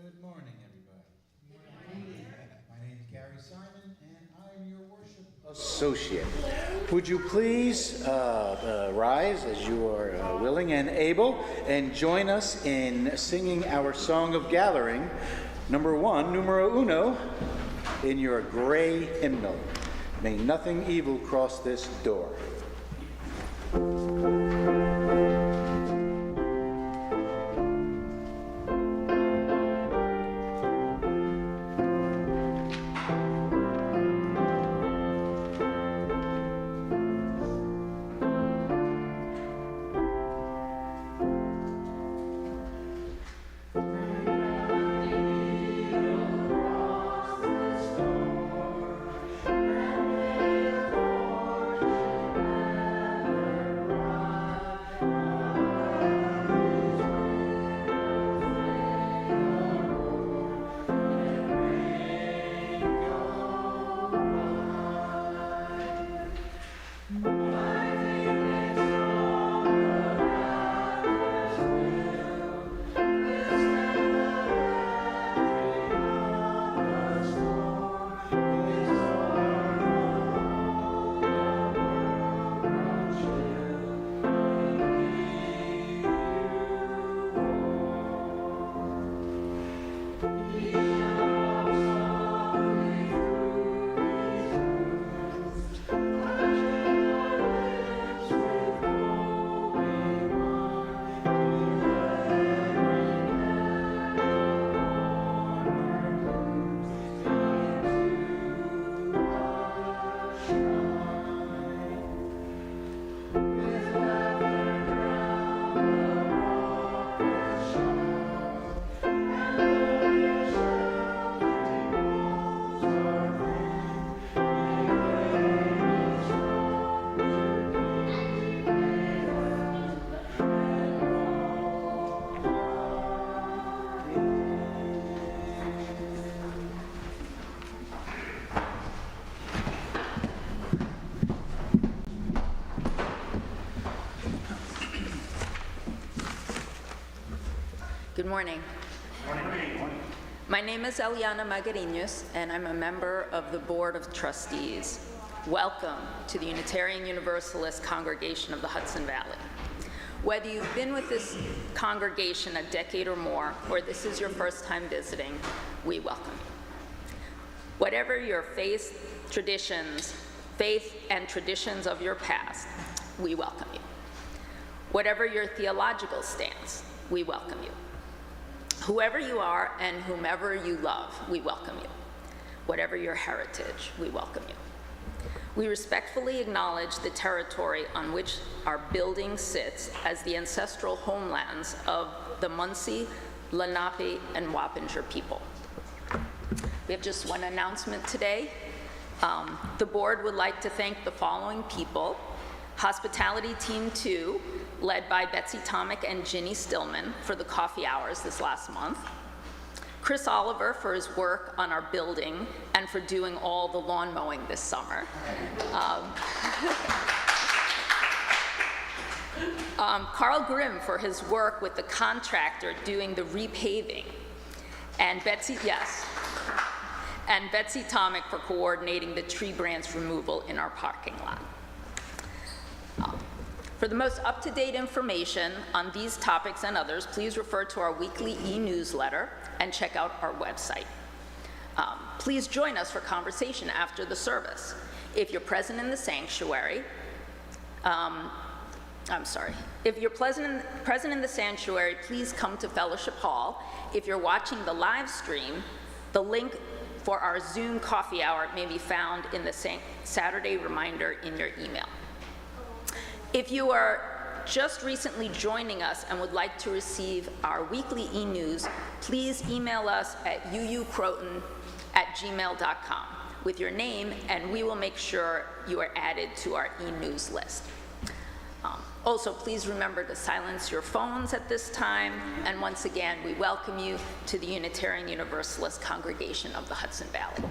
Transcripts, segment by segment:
Good morning, everybody. Good morning. My name is Gary Simon, and I am your worship associate. Would you please rise as you are willing and able and join us in singing our Song of Gathering, number 1, numero uno, in your gray hymnal. May nothing evil cross this door. Good morning. My name is Eliana Magarinos, and I'm a member of the Board of Trustees. Welcome to the Unitarian Universalist Congregation of the Hudson Valley. Whether you've been with this congregation a decade or more, or this is your first time visiting, we welcome you. Whatever your faith and traditions of your past, we welcome you. Whatever your theological stance, we welcome you. Whoever you are and whomever you love, we welcome you. Whatever your heritage, we welcome you. We respectfully acknowledge the territory on which our building sits as the ancestral homelands of the Munsee, Lenape, and Wappinger people. We have just one announcement today. The board would like to thank the following people: Hospitality Team 2, led by Betsy Tomic and Ginny Stillman, for the coffee hours this last month. Chris Oliver for his work on our building and for doing all the lawn mowing this summer. Carl Grimm for his work with the contractor doing the repaving. And Betsy Tomic for coordinating the tree branch removal in our parking lot. For the most up-to-date information on these topics and others, please refer to our weekly e-newsletter and check out our website. Please join us for conversation after the service. If you're present in the sanctuary, If you're present in the sanctuary, please come to Fellowship Hall. If you're watching the live stream, the link for our Zoom coffee hour may be found in the Saturday reminder in your email. If you are just recently joining us and would like to receive our weekly e-news, please email us at uucroton@gmail.com with your name, and we will make sure you are added to our e-news list. Also, please remember to silence your phones at this time, and once again, we welcome you to the Unitarian Universalist Congregation of the Hudson Valley.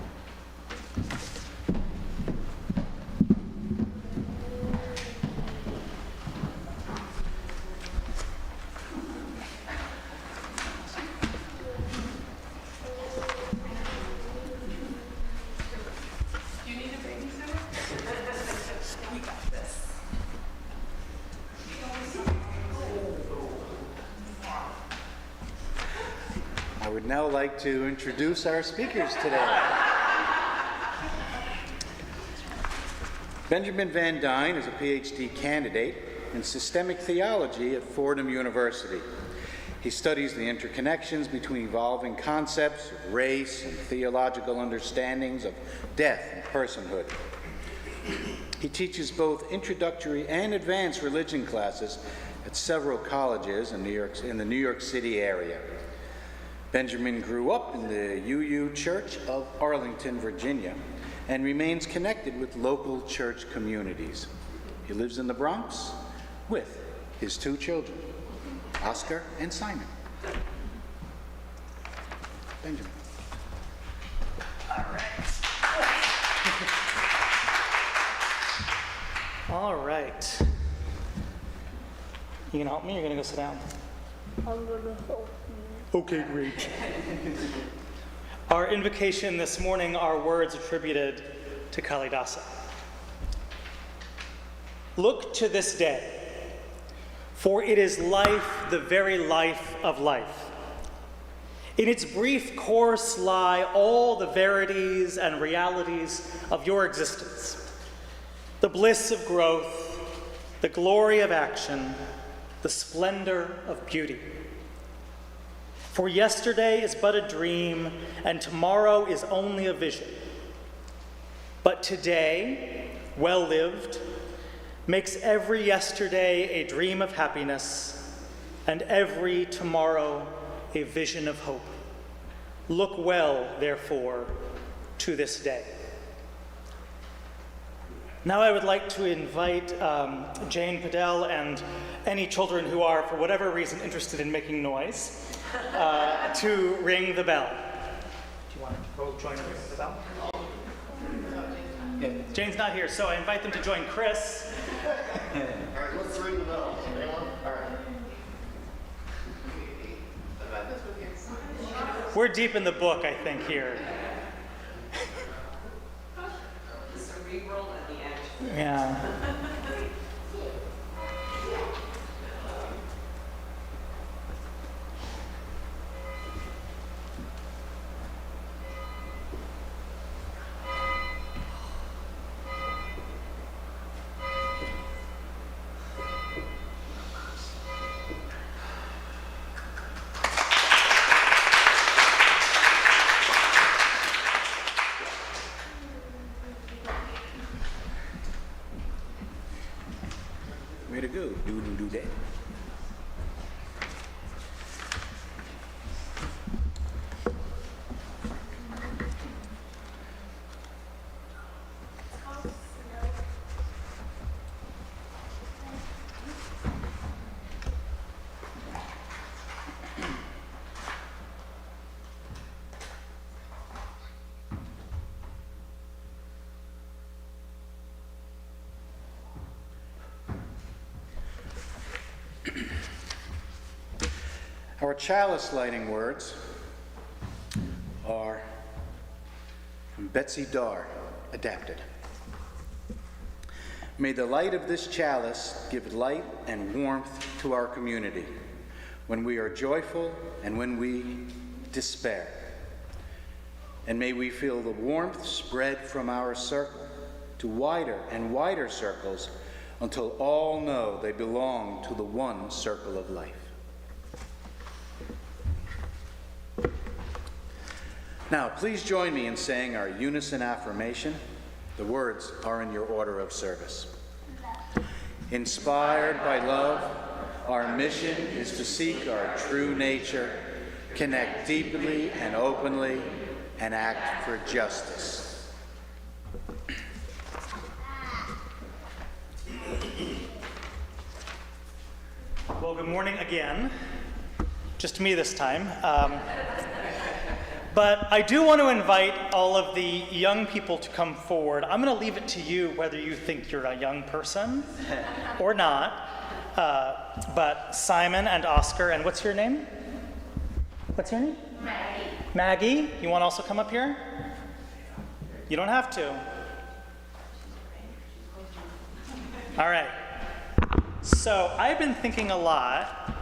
would now like to introduce our speakers today. Benjamin Van Dyne is a PhD candidate in systemic theology at Fordham University. He studies the interconnections between evolving concepts of race and theological understandings of death and personhood. He teaches both introductory and advanced religion classes at several colleges in the New York City area. Benjamin grew up in the UU Church of Arlington, Virginia, and remains connected with local church communities. He lives in the Bronx with his two children, Oscar and Simon. Benjamin. All right. All right. You can help me, or you're going to go sit down? I'm gonna help you. Okay, great. Our invocation this morning are words attributed to Kalidasa. Look to this day, for it is life, the very life of life. In its brief course lie all the verities and realities of your existence, the bliss of growth, the glory of action, the splendor of beauty. For yesterday is but a dream, and tomorrow is only a vision. But today, well lived, makes every yesterday a dream of happiness, and every tomorrow a vision of hope. Look well, therefore, to this day. Now I would like to invite Jane Padell and any children who are, for whatever reason, interested in making noise, to ring the bell. Do you want to go join and ring the bell? Yeah. Jane's not here, so I invite them to join Chris. All right, let's ring the bell. Anyone? All right. We're deep in the book, I think, here. Cerebral at the end. Yeah. Way to go, do that. Our chalice lighting words are from Betsy Dar, adapted. May the light of this chalice give light and warmth to our community when we are joyful and when we despair. And may we feel the warmth spread from our circle to wider and wider circles until all know they belong to the one circle of life. Now, please join me in saying our unison affirmation. The words are in your order of service. Inspired by love, our mission is to seek our true nature, connect deeply and openly, and act for justice. Well, good morning again. Just me this time. But I do want to invite all of the young people to come forward. I'm going to leave it to you whether you think you're a young person or not. But Simon and Oscar, and what's your name? What's your name? Maggie. Maggie, you want to also come up here? You don't have to. All right. So I've been thinking a lot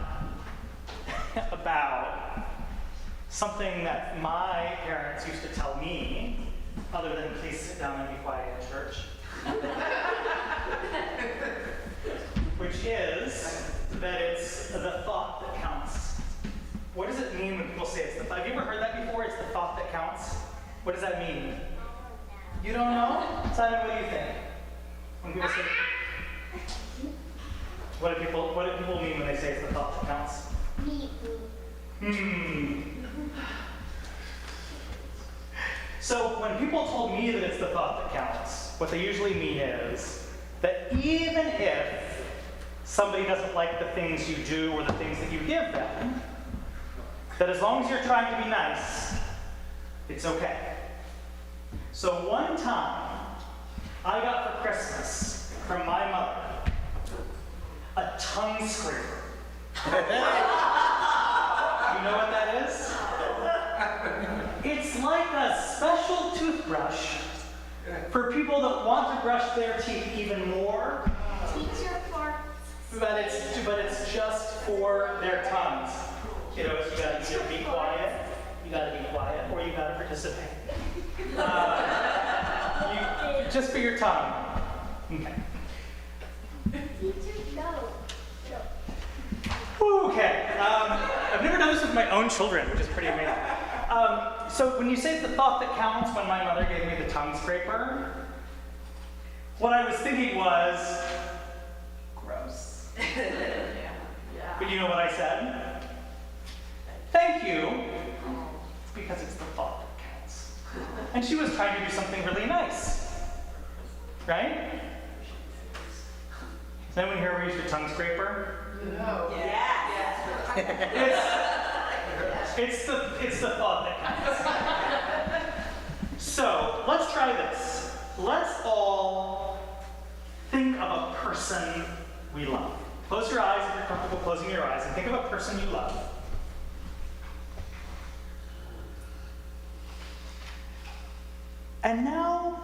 about something that my parents used to tell me, other than please sit down and be quiet in church, which is that it's the thought that counts. What does it mean when people say it's the thought? Have you ever heard that before? It's the thought that counts? What does that mean? You don't know? Simon, what do you think? When people say, what do people mean when they say it's the thought that counts? So when people told me that it's the thought that counts, what they usually mean is that even if somebody doesn't like the things you do or the things that you give them, that as long as you're trying to be nice, it's okay. So one time, I got for Christmas from my mother a tongue scraper. You know what that is? It's like a special toothbrush for people that want to brush their teeth even more. Teacher for But it's just for their tongues. You know, you gotta either be quiet, or you gotta participate. Just for your tongue. Okay. teacher, no. Okay. I've never done this with my own children, which is pretty amazing. So when you say the thought that counts, when my mother gave me the tongue scraper, what I was thinking was, gross. But you know what I said? Thank you, because it's the thought that counts. And she was trying to do something really nice, right? Does anyone here ever use the tongue scraper? It's the thought that counts. So let's try this. Let's all think of a person we love. Close your eyes if you're comfortable closing your eyes and think of a person you love. And now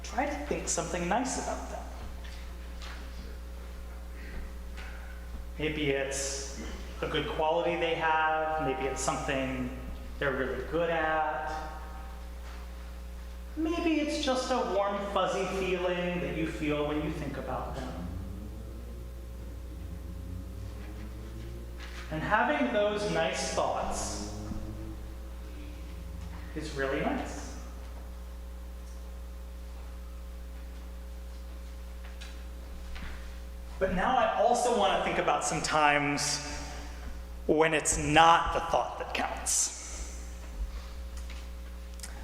try to think something nice about them. Maybe it's a good quality they have. Maybe it's something they're really good at. Maybe it's just a warm, fuzzy feeling that you feel when you think about them. And having those nice thoughts is really nice. But now I also want to think about some times when it's not the thought that counts.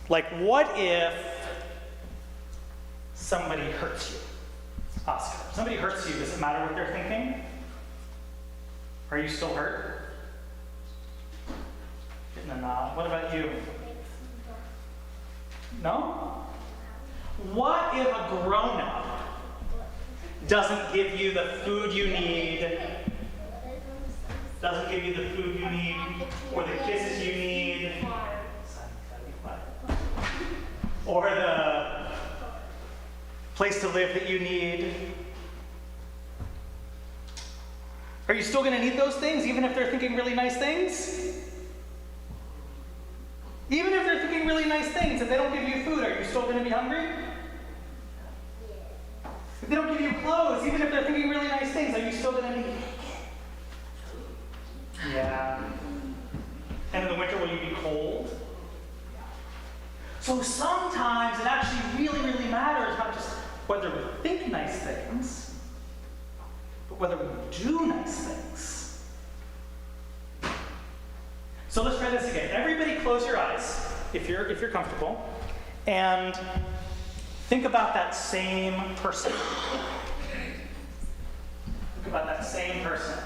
Like, what if somebody hurts you? Oscar, if somebody hurts you, does it matter what they're thinking? Are you still hurt? Getting a nod. What about you? No? What if a grown-up doesn't give you the food you need, doesn't give you the food you need, or the kisses you need, or the place to live that you need? Are you still going to need those things, even if they're thinking really nice things? Even if they're thinking really nice things, if they don't give you food, are you still going to be hungry? If they don't give you clothes, even if they're thinking really nice things, are you still going to need? Yeah. And in the winter, will you be cold? So sometimes it actually really, really matters not just whether we think nice things, but whether we do nice things. So let's try this again. Everybody close your eyes, if you're comfortable, and think about that same person. Think about that same person.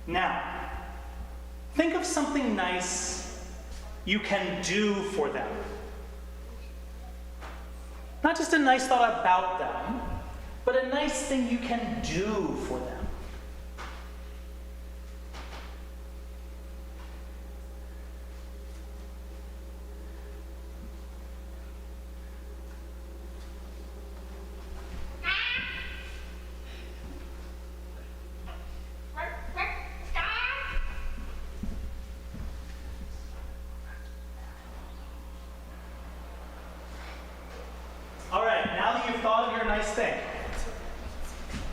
Now, think of something nice you can do for them. Not just a nice thought about them, but a nice thing you can do for them. thing.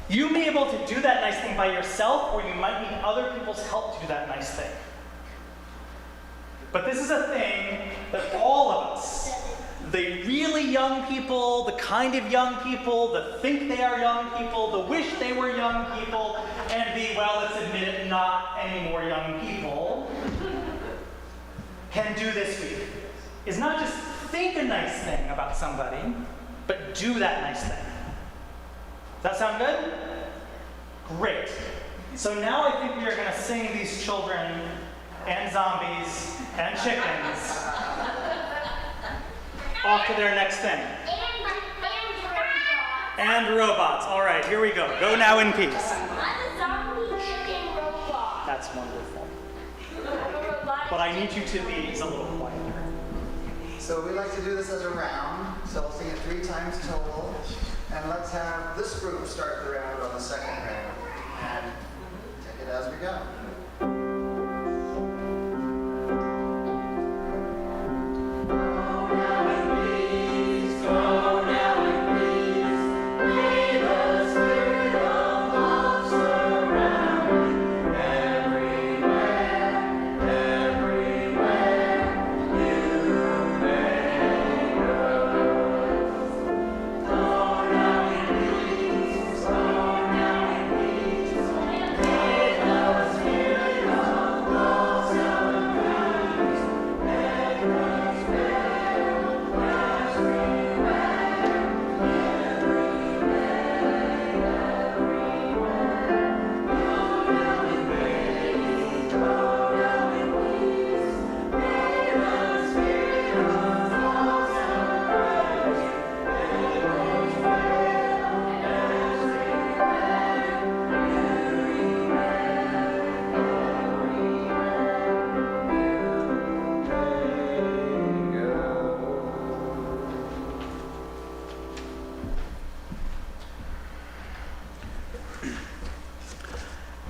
You may be able to do that nice thing by yourself, or you might need other people's help to do that nice thing. But this is a thing that all of us, the really young people, the kind of young people, the think they are young people, the wish they were young people, and the, well, let's admit it, not anymore young people, can do this week, is not just think a nice thing about somebody, but do that nice thing. Does that sound good? Great. So now I think we are going to sing these children and zombies and chickens off to their next thing. And robots. All right, here we go. Go now in peace. I'm a zombie chicken robot. That's wonderful. I'm a robot. But I need you to be a little quieter. So we like to do this as a round, so we'll sing it 3 times total. And let's have this group start the round on the second round. And take it as we go.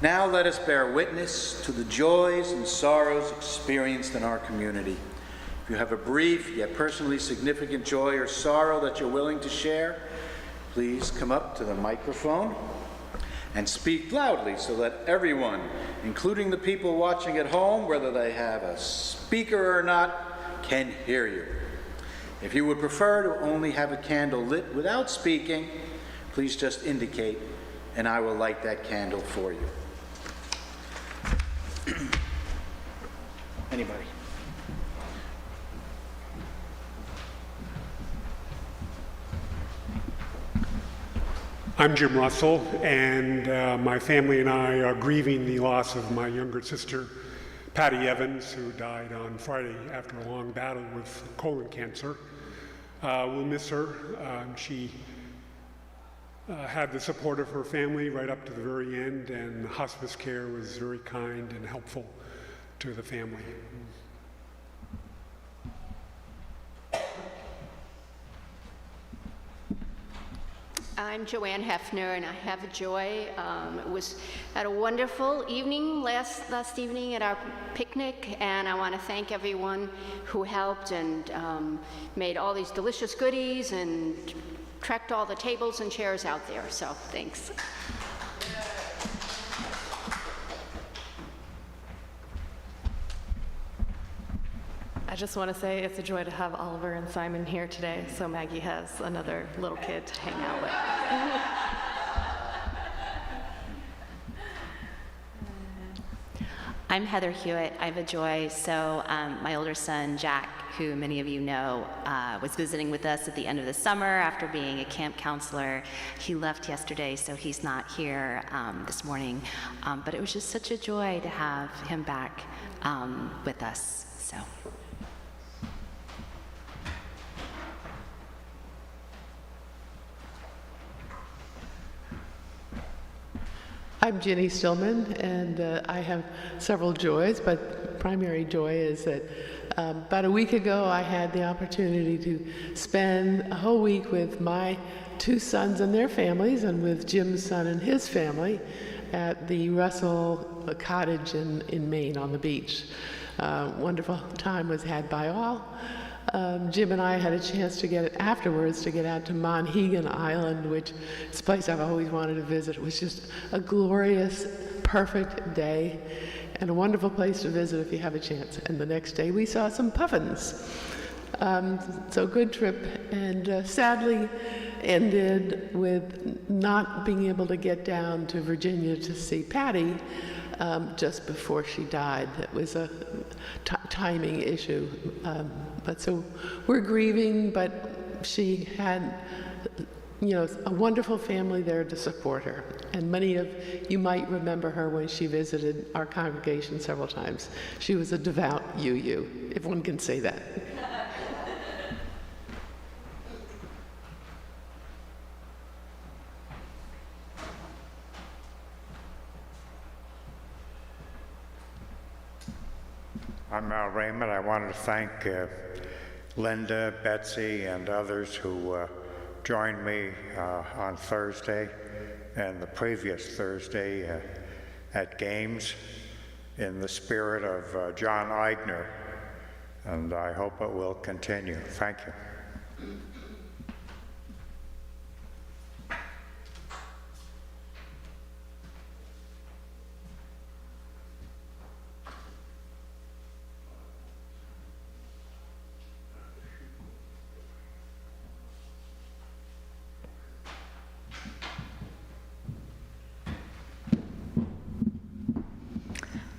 Now let us bear witness to the joys and sorrows experienced in our community. If you have a brief yet personally significant joy or sorrow that you're willing to share, please come up to the microphone and speak loudly so that everyone, including the people watching at home, whether they have a speaker or not, can hear you. If you would prefer to only have a candle lit without speaking, please just indicate and I will light that candle for you. Anybody? I'm Jim Russell, and my family and I are grieving the loss of my younger sister, Patty Evans, who died on Friday after a long battle with colon cancer. We'll miss her. She had the support of her family right up to the very end, and hospice care was very kind and helpful to the family. I'm Joanne Hefner, and I have a joy. Had a wonderful evening last evening at our picnic, and I want to thank everyone who helped and made all these delicious goodies and tracked all the tables and chairs out there. So thanks. I just want to say it's a joy to have Oliver and Simon here today, so Maggie has another little kid to hang out with. I'm Heather Hewitt. I have a joy. So my older son, Jack, who many of you know, was visiting with us at the end of the summer after being a camp counselor. He left yesterday, so he's not here this morning. But it was just such a joy to have him back with us. So. I'm Jenny Stillman, and I have several joys, but primary joy is that about a week ago I had the opportunity to spend a whole week with my 2 sons and their families, and with Jim's son and his family at the Russell Cottage in Maine on the beach. Wonderful time was had by all. Jim and I had a chance to afterwards to get out to Monhegan Island, which is a place I've always wanted to visit. It was just a glorious, perfect day and a wonderful place to visit if you have a chance. And the next day we saw some puffins. So good trip, and sadly ended with not being able to get down to Virginia to see Patty just before she died. It was a timing issue. But so we're grieving, but she had, a wonderful family there to support her. And many of you might remember her when she visited our congregation several times. She was a devout UU, if one can say that. I'm Al Raymond. I wanted to thank Linda, Betsy, and others who joined me on Thursday and the previous Thursday at Games in the spirit of John Eigner, and I hope it will continue. Thank you.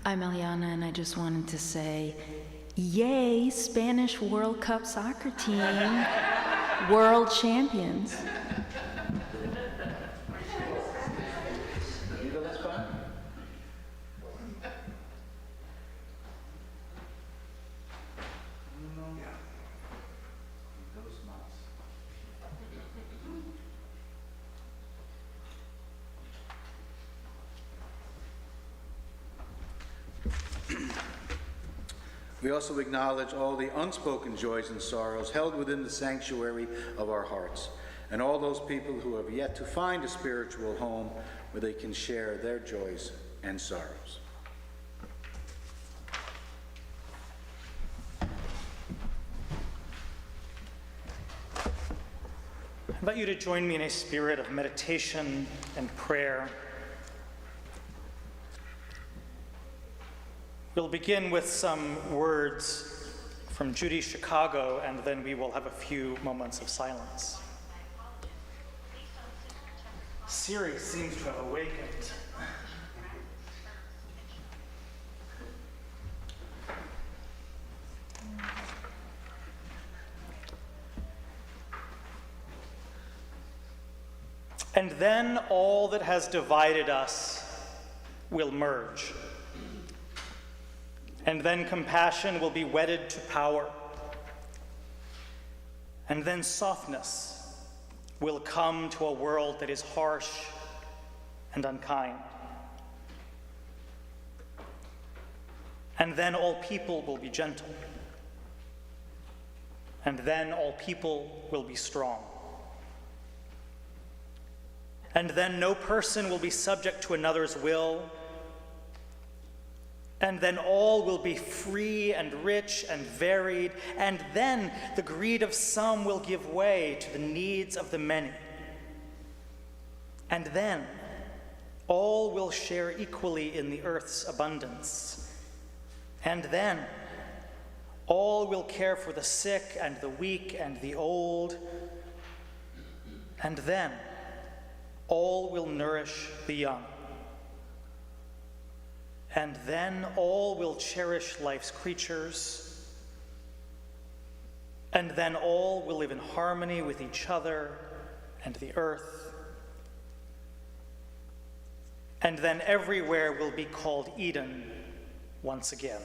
I'm Eliana, and I just wanted to say, yay, Spanish World Cup soccer team, world champions. We also acknowledge all the unspoken joys and sorrows held within the sanctuary of our hearts, and all those people who have yet to find a spiritual home where they can share their joys and sorrows. I invite you to join me in a spirit of meditation and prayer. We'll begin with some words from Judy Chicago, and then we will have a few moments of silence. Siri seems to have awakened. And then all that has divided us will merge. And then compassion will be wedded to power. And then softness will come to a world that is harsh and unkind. And then all people will be gentle. And then all people will be strong. And then no person will be subject to another's will. And then all will be free and rich and varied, and then the greed of some will give way to the needs of the many. And then all will share equally in the earth's abundance. And then all will care for the sick and the weak and the old. And then all will nourish the young. And then all will cherish life's creatures. And then all will live in harmony with each other and the earth. And then everywhere will be called Eden once again.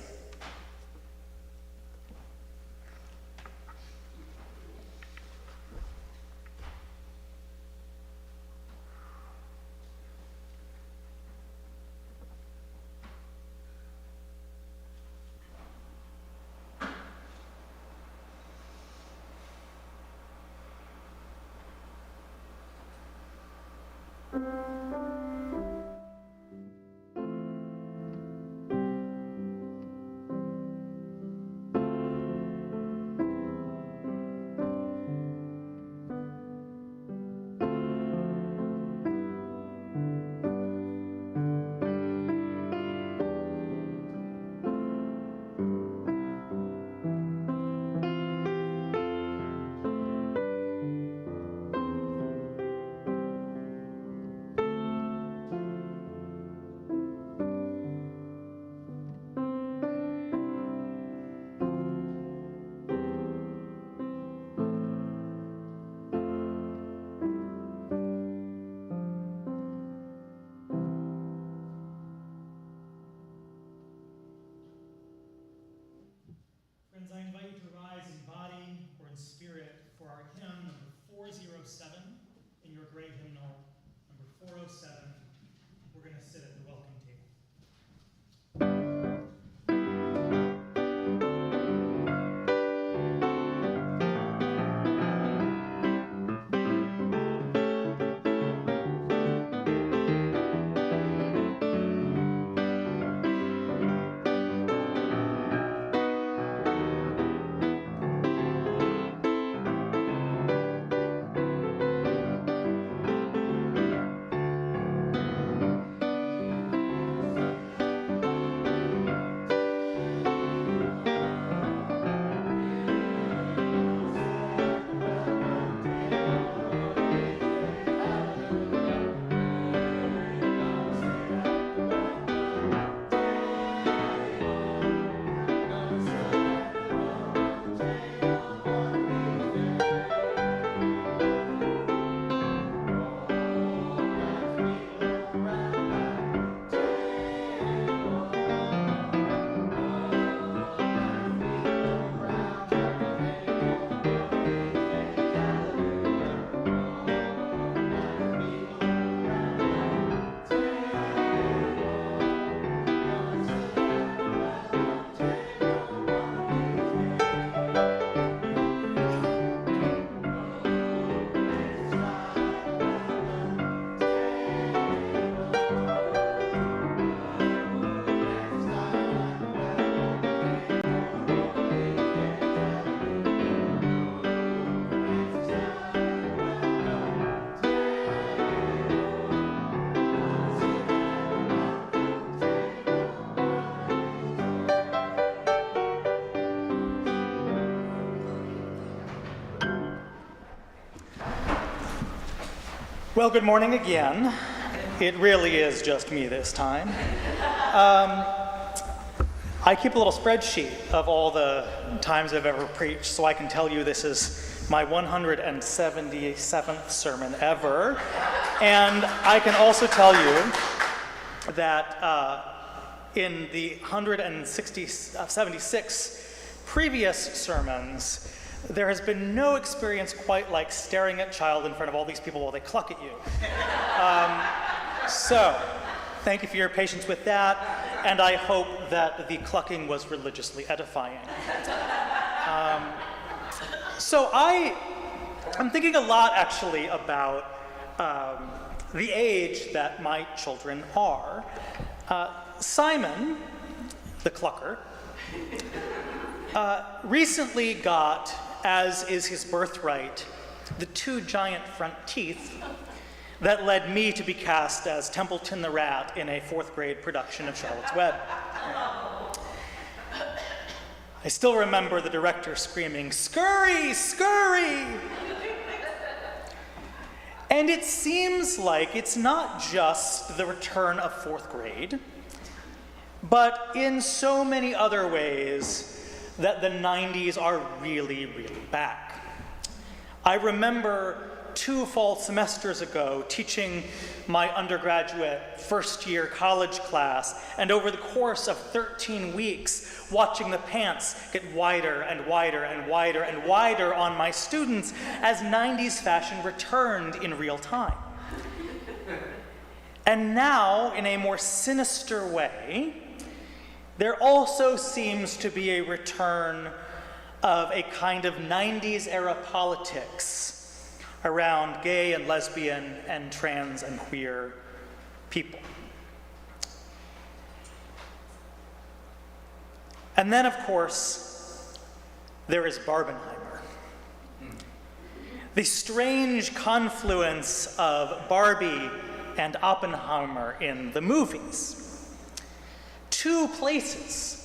Well, good morning again. It really is just me this time. I keep a little spreadsheet of all the times I've ever preached, so I can tell you this is my 177th sermon ever. And I can also tell you that in the 176 previous sermons, there has been no experience quite like staring at child in front of all these people while they cluck at you. So, thank you for your patience with that, and I hope that the clucking was religiously edifying. So I'm thinking a lot, actually, about the age that my children are. Simon, the clucker, recently got, as is his birthright, the 2 giant front teeth that led me to be cast as Templeton the Rat in a 4th grade production of Charlotte's Web. I still remember the director screaming, "Scurry, scurry!" And it seems like it's not just the return of 4th grade, but in so many other ways that the 90s are really, really back. I remember 2 fall semesters ago teaching my undergraduate first-year college class, and over the course of 13 weeks, watching the pants get wider and wider and wider and wider on my students as 90s fashion returned in real time. And now, in a more sinister way, there also seems to be a return of a kind of 90s era politics around gay and lesbian and trans and queer people. And then, of course, there is Barbenheimer. The strange confluence of Barbie and Oppenheimer in the movies. 2 places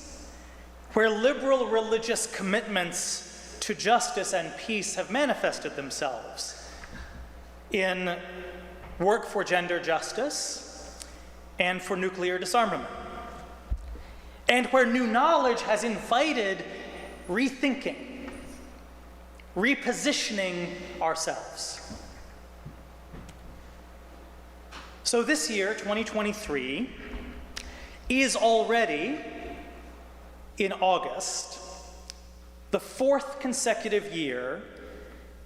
where liberal religious commitments to justice and peace have manifested themselves in work for gender justice and for nuclear disarmament, and where new knowledge has invited rethinking, repositioning ourselves. So this year, 2023, is already, in August, the 4th consecutive year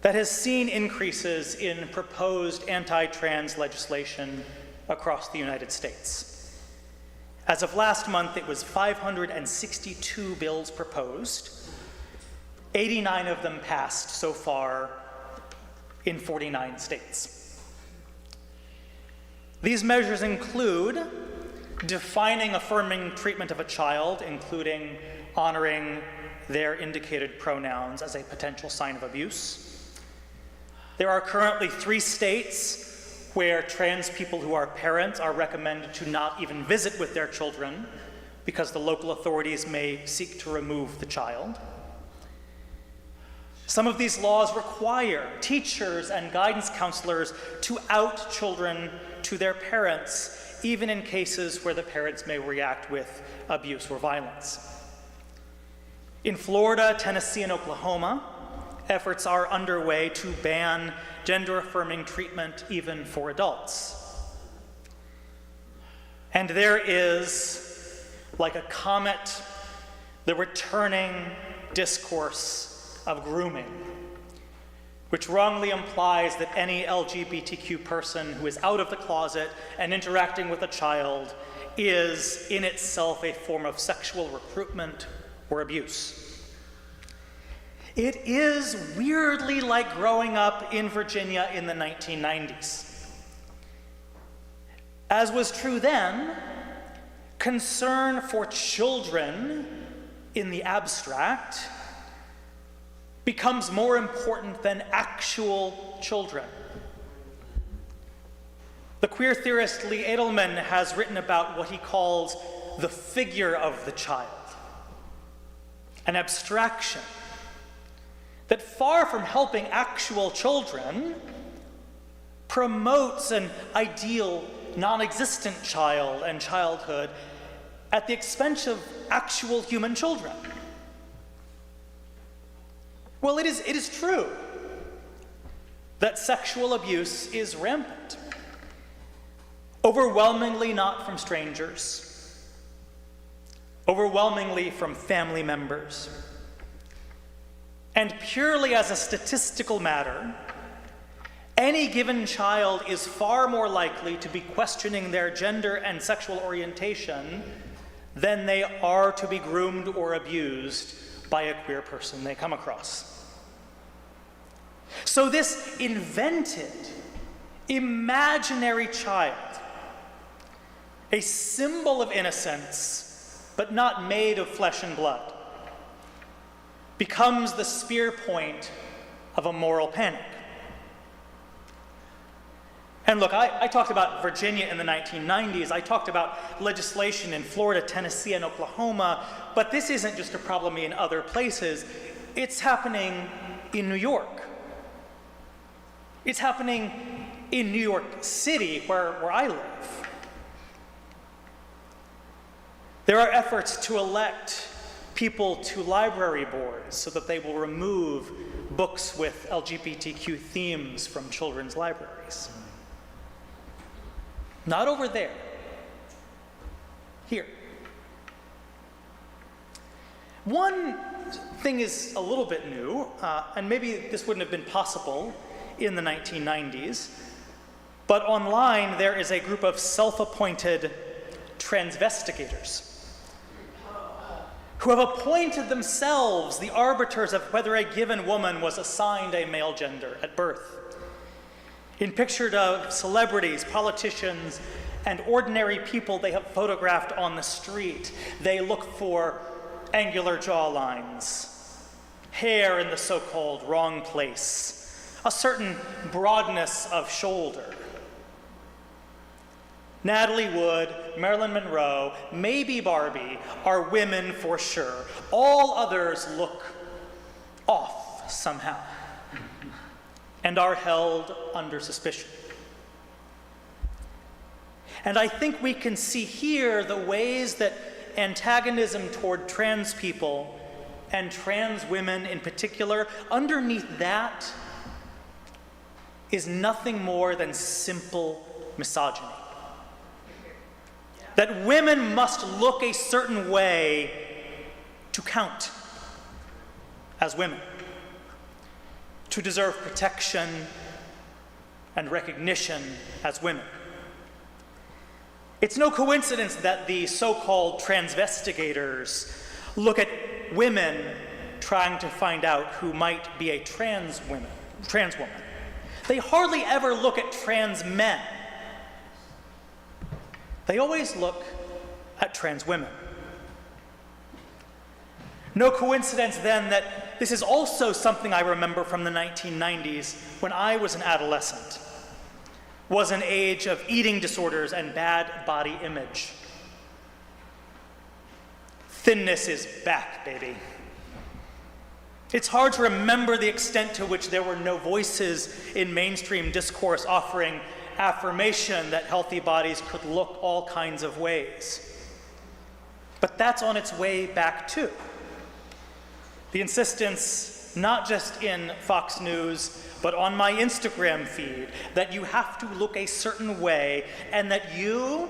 that has seen increases in proposed anti-trans legislation across the United States. As of last month, it was 562 bills proposed. 89 of them passed so far in 49 states. These measures include defining affirming treatment of a child, including honoring their indicated pronouns as a potential sign of abuse. There are currently 3 states where trans people who are parents are recommended to not even visit with their children because the local authorities may seek to remove the child. Some of these laws require teachers and guidance counselors to out children to their parents, even in cases where the parents may react with abuse or violence. In Florida, Tennessee, and Oklahoma, efforts are underway to ban gender-affirming treatment even for adults. And there is, like a comet, the returning discourse of grooming, which wrongly implies that any LGBTQ person who is out of the closet and interacting with a child is in itself a form of sexual recruitment or abuse. It is weirdly like growing up in Virginia in the 1990s. As was true then, concern for children in the abstract becomes more important than actual children. The queer theorist Lee Edelman has written about what he calls the figure of the child, an abstraction that, far from helping actual children, promotes an ideal, non-existent child and childhood at the expense of actual human children. Well, it is true that sexual abuse is rampant, overwhelmingly not from strangers, overwhelmingly from family members. And purely as a statistical matter, any given child is far more likely to be questioning their gender and sexual orientation than they are to be groomed or abused by a queer person they come across. So this invented, imaginary child, a symbol of innocence, but not made of flesh and blood, becomes the spear point of a moral panic. And look, I talked about Virginia in the 1990s. I talked about legislation in Florida, Tennessee, and Oklahoma. But this isn't just a problem in other places. It's happening in New York. It's happening in New York City, where I live. There are efforts to elect people to library boards so that they will remove books with LGBTQ themes from children's libraries. Not over there. Here. One thing is a little bit new, and maybe this wouldn't have been possible in the 1990s, but online there is a group of self-appointed transvestigators who have appointed themselves the arbiters of whether a given woman was assigned a male gender at birth. In pictures of celebrities, politicians, and ordinary people they have photographed on the street, they look for angular jawlines, hair in the so-called wrong place, a certain broadness of shoulder. Natalie Wood, Marilyn Monroe, maybe Barbie are women for sure. All others look off somehow and are held under suspicion. And I think we can see here the ways that antagonism toward trans people, and trans women in particular, underneath that is nothing more than simple misogyny. That women must look a certain way to count as women, to deserve protection and recognition as women. It's no coincidence that the so-called transvestigators look at women trying to find out who might be a trans woman. They hardly ever look at trans men. They always look at trans women. No coincidence then that this is also something I remember from the 1990s when I was an adolescent, was an age of eating disorders and bad body image. Thinness is back, baby. It's hard to remember the extent to which there were no voices in mainstream discourse offering affirmation that healthy bodies could look all kinds of ways. But that's on its way back too. The insistence, not just in Fox News, but on my Instagram feed, that you have to look a certain way, and that you,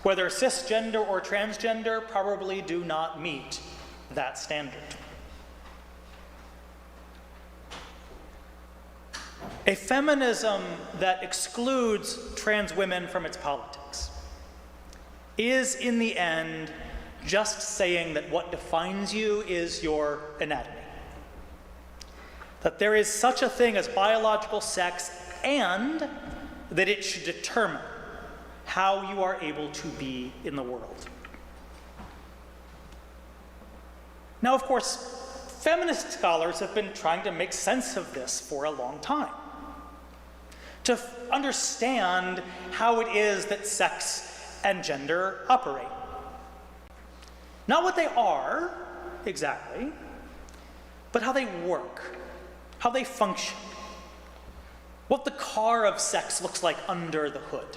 whether cisgender or transgender, probably do not meet that standard. A feminism that excludes trans women from its politics is, in the end, just saying that what defines you is your anatomy. That there is such a thing as biological sex, and that it should determine how you are able to be in the world. Now, of course, feminist scholars have been trying to make sense of this for a long time, to understand how it is that sex and gender operate. Not what they are, exactly, but how they work, how they function. what the car of sex looks like under the hood.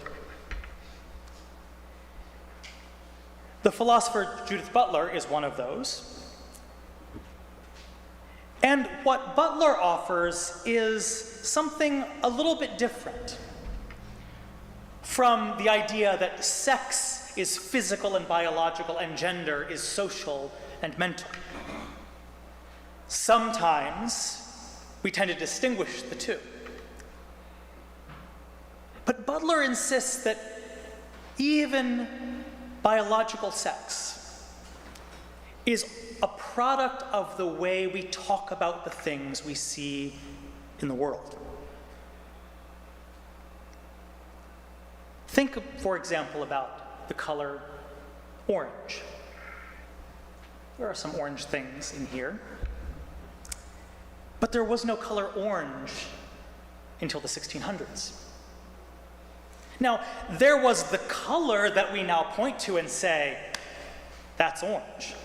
The philosopher Judith Butler is one of those. And what Butler offers is something a little bit different from the idea that sex is physical and biological and gender is social and mental. Sometimes we tend to distinguish the two. But Butler insists that even biological sex is a product of the way we talk about the things we see in the world. Think, for example, about the color orange. There are some orange things in here. But there was no color orange until the 1600s. Now, there was the color that we now point to and say, that's orange.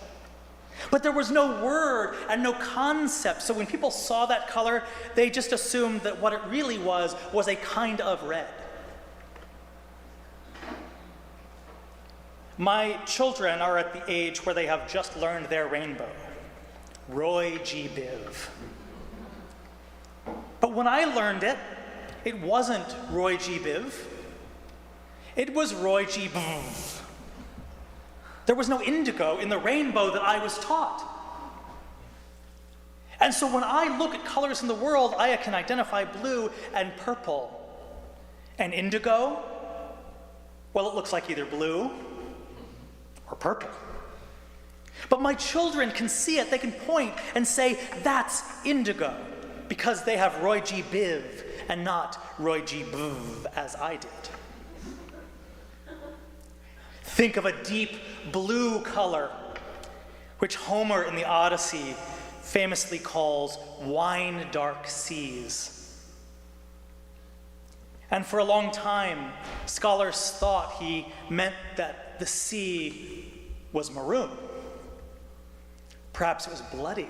But there was no word and no concept. So when people saw that color, they just assumed that what it really was a kind of red. My children are at the age where they have just learned their rainbow. Roy G. Biv. But when I learned it, it wasn't Roy G. Biv. It was Roy G. Biv. There was no indigo in the rainbow that I was taught. And so when I look at colors in the world, I can identify blue and purple. And indigo, well, it looks like either blue or purple. But my children can see it, they can point and say, that's indigo, because they have Roy G. Biv and not Roy G. Biv as I did. Think of a deep blue color, which Homer in the Odyssey famously calls wine-dark seas. And for a long time, scholars thought he meant that the sea was maroon. Perhaps it was bloody.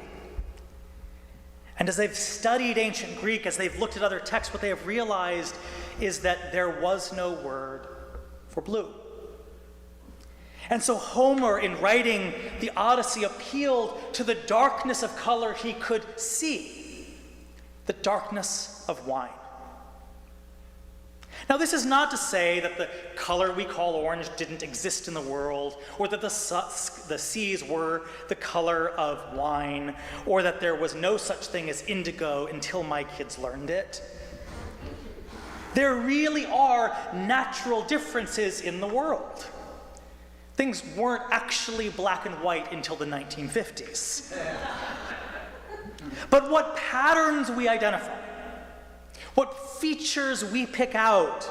And as they've studied ancient Greek, as they've looked at other texts, what they have realized is that there was no word for blue. And so Homer, in writing the Odyssey, appealed to the darkness of color he could see, the darkness of wine. Now, this is not to say that the color we call orange didn't exist in the world, or that the seas were the color of wine, or that there was no such thing as indigo until my kids learned it. There really are natural differences in the world. Things weren't actually black and white until the 1950s. But what patterns we identify, what features we pick out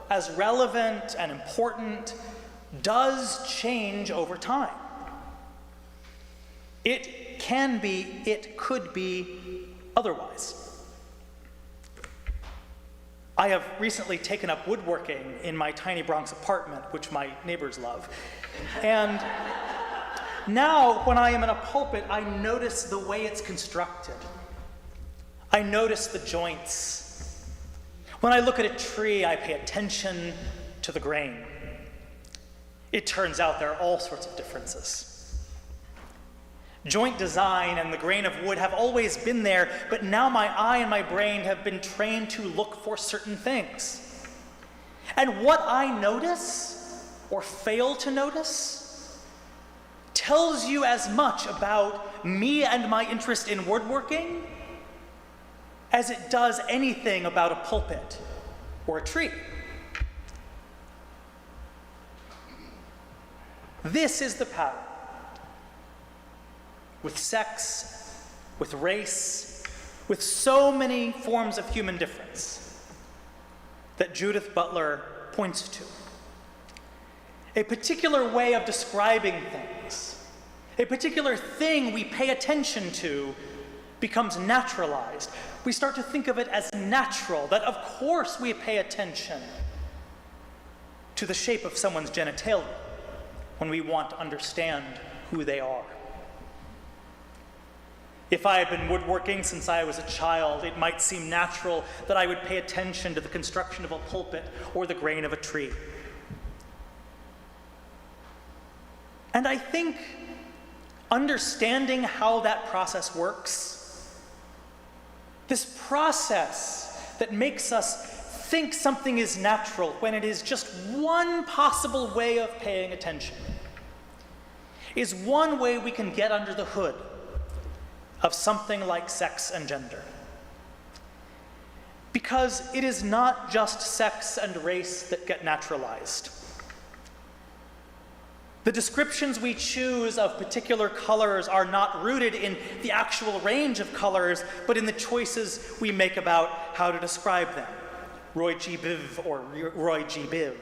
as relevant and important does change over time. It can be, it could be otherwise. I have recently taken up woodworking in my tiny Bronx apartment, which my neighbors love. And now, when I am in a pulpit, I notice the way it's constructed. I notice the joints. When I look at a tree, I pay attention to the grain. It turns out there are all sorts of differences. Joint design and the grain of wood have always been there, but now my eye and my brain have been trained to look for certain things. And what I notice, or fail to notice, tells you as much about me and my interest in woodworking as it does anything about a pulpit or a tree. This is the pattern. With sex, with race, with so many forms of human difference that Judith Butler points to. A particular way of describing things, a particular thing we pay attention to becomes naturalized. We start to think of it as natural, that of course we pay attention to the shape of someone's genitalia when we want to understand who they are. If I had been woodworking since I was a child, it might seem natural that I would pay attention to the construction of a pulpit or the grain of a tree. And I think understanding how that process works, this process that makes us think something is natural when it is just one possible way of paying attention, is one way we can get under the hood of something like sex and gender. Because it is not just sex and race that get naturalized. The descriptions we choose of particular colors are not rooted in the actual range of colors, but in the choices we make about how to describe them. Roy G. Biv or Roy G. Biv.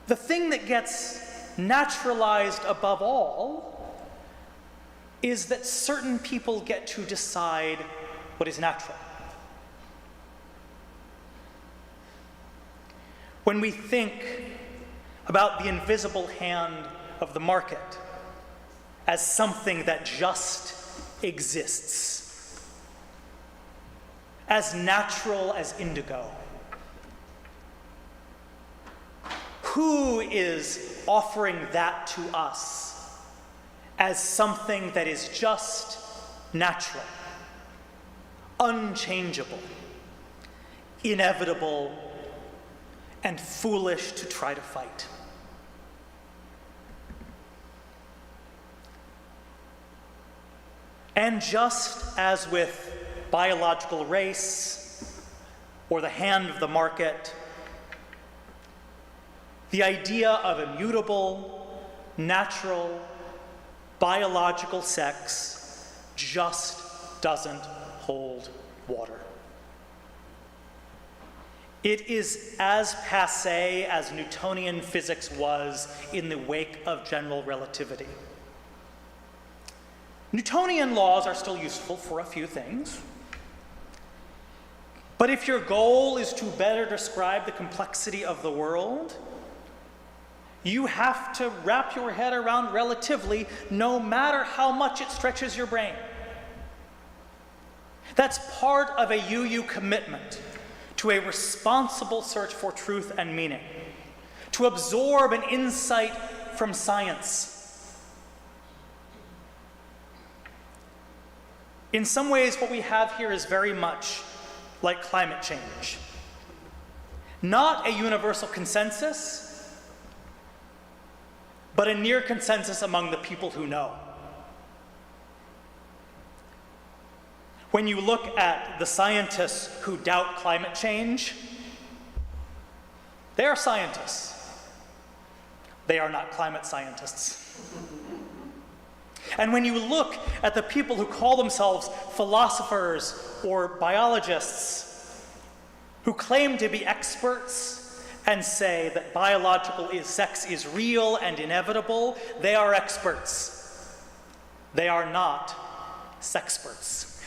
The thing that gets naturalized above all is that certain people get to decide what is natural. When we think about the invisible hand of the market as something that just exists, as natural as indigo, who is offering that to us as something that is just natural, unchangeable, inevitable, and foolish to try to fight? And just as with biological race or the hand of the market, the idea of immutable, natural, biological sex just doesn't hold water. It is as passé as Newtonian physics was in the wake of general relativity. Newtonian laws are still useful for a few things. But if your goal is to better describe the complexity of the world, you have to wrap your head around relatively, no matter how much it stretches your brain. That's part of a UU commitment to a responsible search for truth and meaning, to absorb an insight from science. In some ways, what we have here is very much like climate change. Not a universal consensus, but a near consensus among the people who know. When you look at the scientists who doubt climate change, they are scientists. They are not climate scientists. And when you look at the people who call themselves philosophers or biologists, who claim to be experts and say that biological sex is real and inevitable, they are experts. They are not sexperts.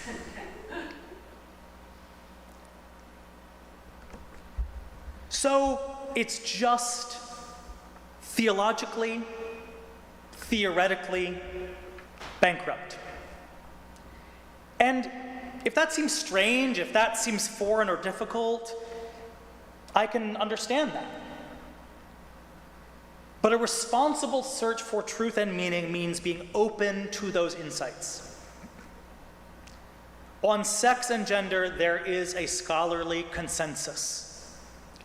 So it's just theologically, theoretically bankrupt. And if that seems strange, if that seems foreign or difficult, I can understand that. But a responsible search for truth and meaning means being open to those insights. On sex and gender, there is a scholarly consensus,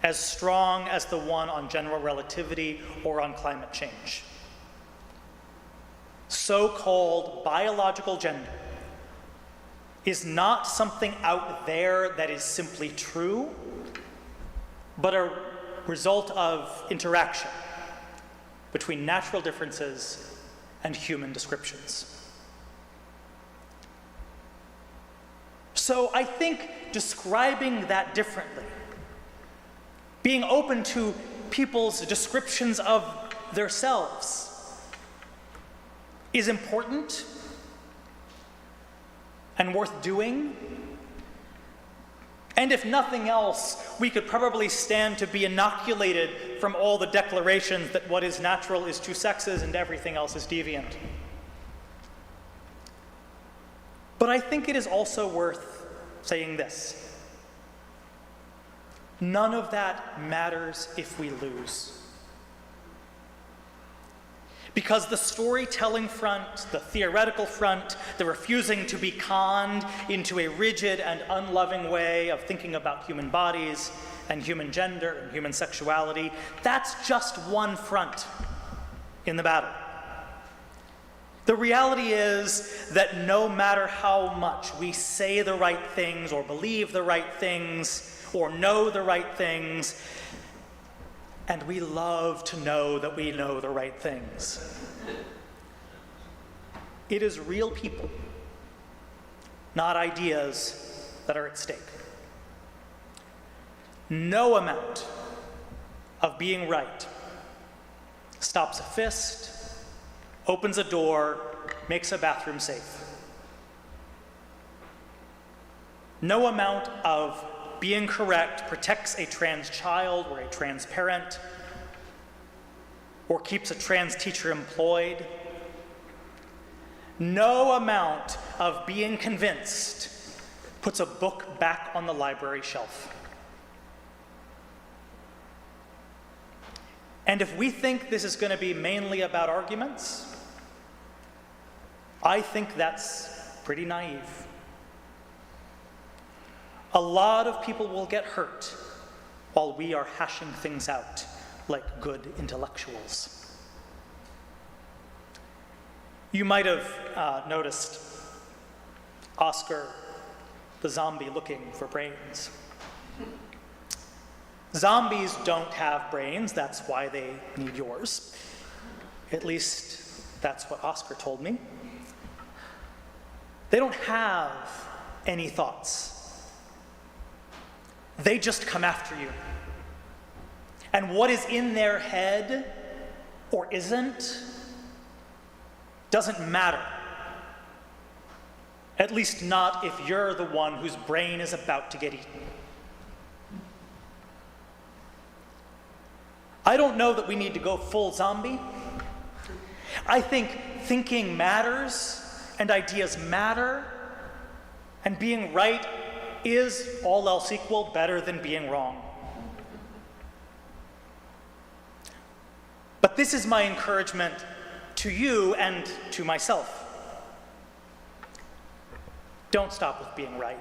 as strong as the one on general relativity or on climate change. So-called biological gender is not something out there that is simply true, but a result of interaction between natural differences and human descriptions. So I think describing that differently, being open to people's descriptions of themselves, is important and worth doing. And if nothing else, we could probably stand to be inoculated from all the declarations that what is natural is two sexes and everything else is deviant. But I think it is also worth saying this. None of that matters if we lose. Because the storytelling front, the theoretical front, the refusing to be conned into a rigid and unloving way of thinking about human bodies and human gender and human sexuality, that's just one front in the battle. The reality is that no matter how much we say the right things or believe the right things or know the right things, and we love to know that we know the right things, it is real people, not ideas, that are at stake. No amount of being right stops a fist, opens a door, makes a bathroom safe. No amount of being correct protects a trans child or a trans parent or keeps a trans teacher employed. No amount of being convinced puts a book back on the library shelf. And if we think this is going to be mainly about arguments, I think that's pretty naive. A lot of people will get hurt while we are hashing things out like good intellectuals. You might have noticed Oscar the zombie looking for brains. Zombies don't have brains, that's why they need yours. At least that's what Oscar told me. They don't have any thoughts. They just come after you. And what is in their head or isn't doesn't matter. At least not if you're the one whose brain is about to get eaten. I don't know that we need to go full zombie. I think thinking matters and ideas matter, and being right is, all else equal, better than being wrong. But this is my encouragement to you and to myself. Don't stop with being right.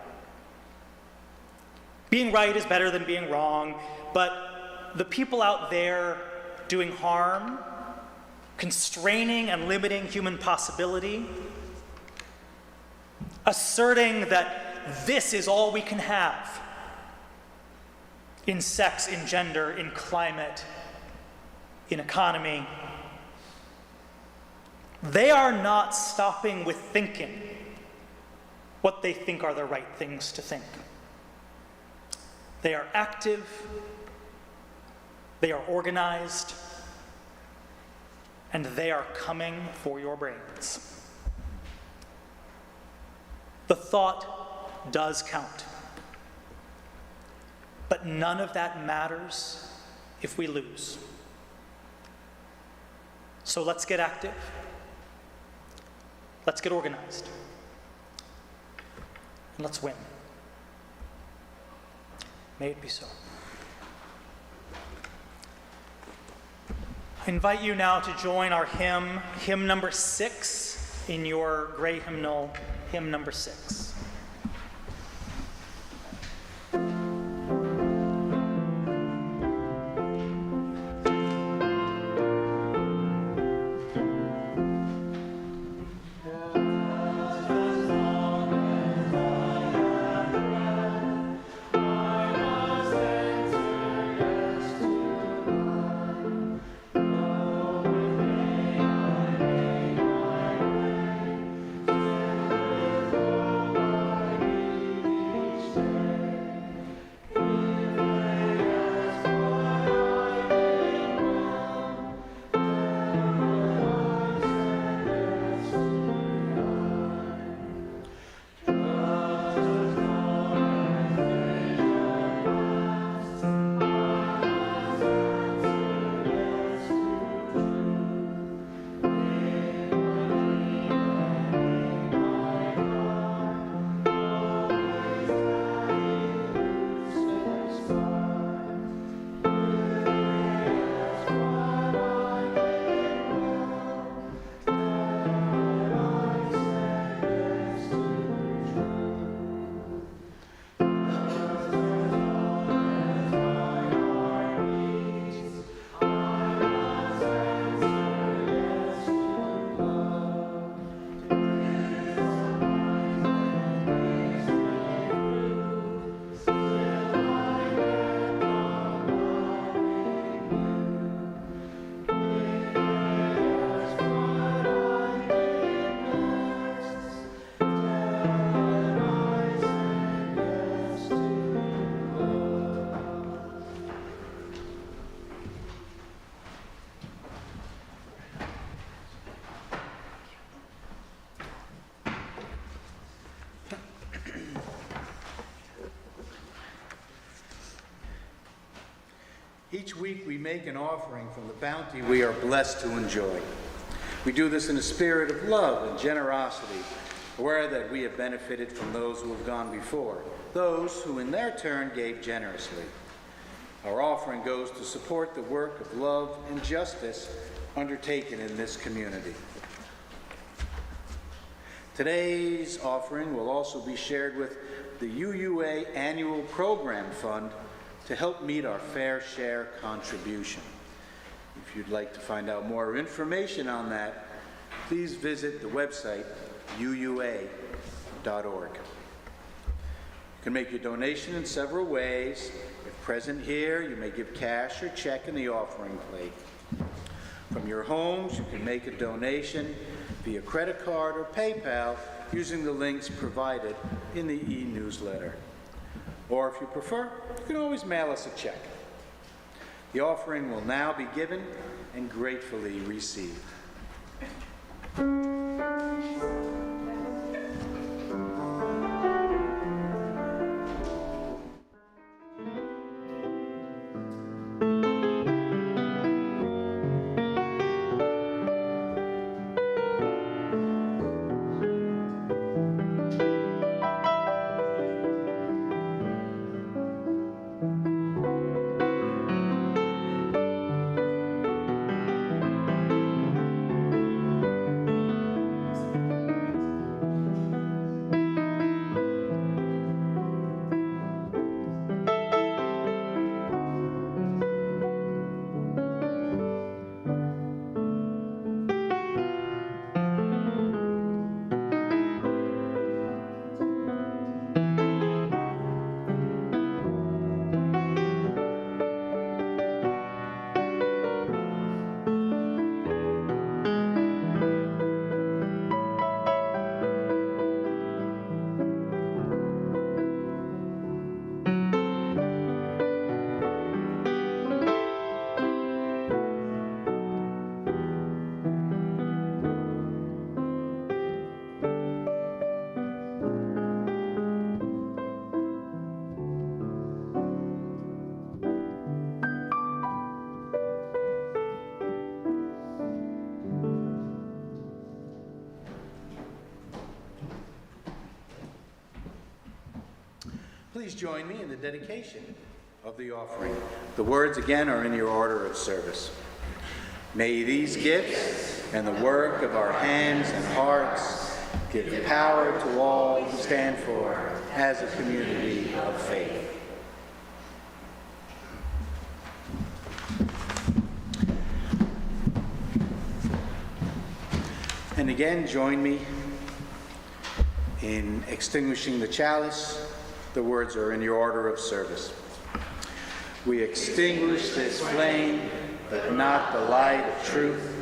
Being right is better than being wrong, but the people out there doing harm, constraining and limiting human possibility, asserting that this is all we can have in sex, in gender, in climate, in economy, they are not stopping with thinking what they think are the right things to think. They are active, they are organized, and they are coming for your brains. The thought does count, but none of that matters if we lose. So let's get active. Let's get organized. And let's win. May it be so. I invite you now to join our hymn number 6, in your gray hymnal, hymn number 6. Oh, Each week we make an offering from the bounty we are blessed to enjoy. We do this in a spirit of love and generosity, aware that we have benefited from those who have gone before, those who in their turn gave generously. Our offering goes to support the work of love and justice undertaken in this community. Today's offering will also be shared with the UUA Annual Program Fund to help meet our fair share contribution. If you'd like to find out more information on that, please visit the website uua.org. You can make your donation in several ways. If present here, you may give cash or check in the offering plate. From your homes, you can make a donation via credit card or PayPal using the links provided in the e-newsletter. Or if you prefer, you can always mail us a check. The offering will now be given and gratefully received. Please join me in the dedication of the offering. The words again are in your order of service. May these gifts and the work of our hands and hearts give power to all who stand for as a community of faith. And again, join me in extinguishing the chalice. The words are in your order of service. We extinguish this flame, but not the light of truth,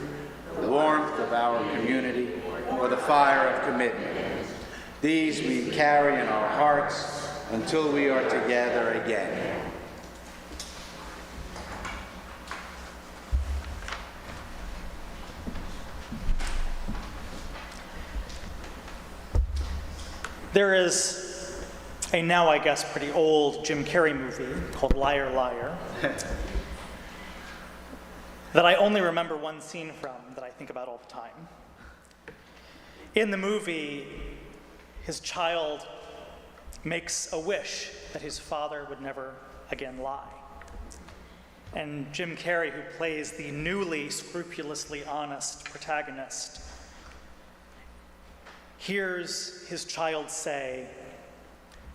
the warmth of our community, or the fire of commitment. These we carry in our hearts until we are together again. There is a now, I guess, pretty old Jim Carrey movie called Liar, Liar that I only remember one scene from that I think about all the time. In the movie, his child makes a wish that his father would never again lie. And Jim Carrey, who plays the newly scrupulously honest protagonist, hears his child say,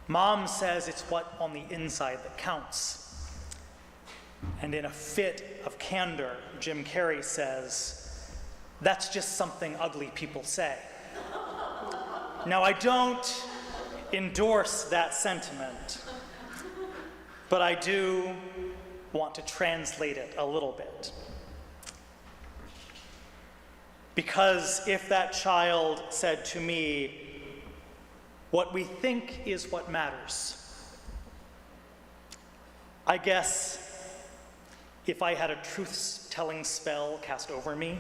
"Mom says it's what on the inside that counts." And in a fit of candor, Jim Carrey says, "That's just something ugly people say." Now, I don't endorse that sentiment, but I do want to translate it a little bit. Because if that child said to me, "What we think is what matters," I guess if I had a truth-telling spell cast over me,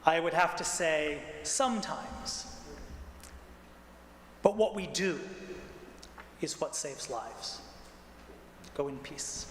I would have to say, sometimes. But what we do is what saves lives. Go in peace.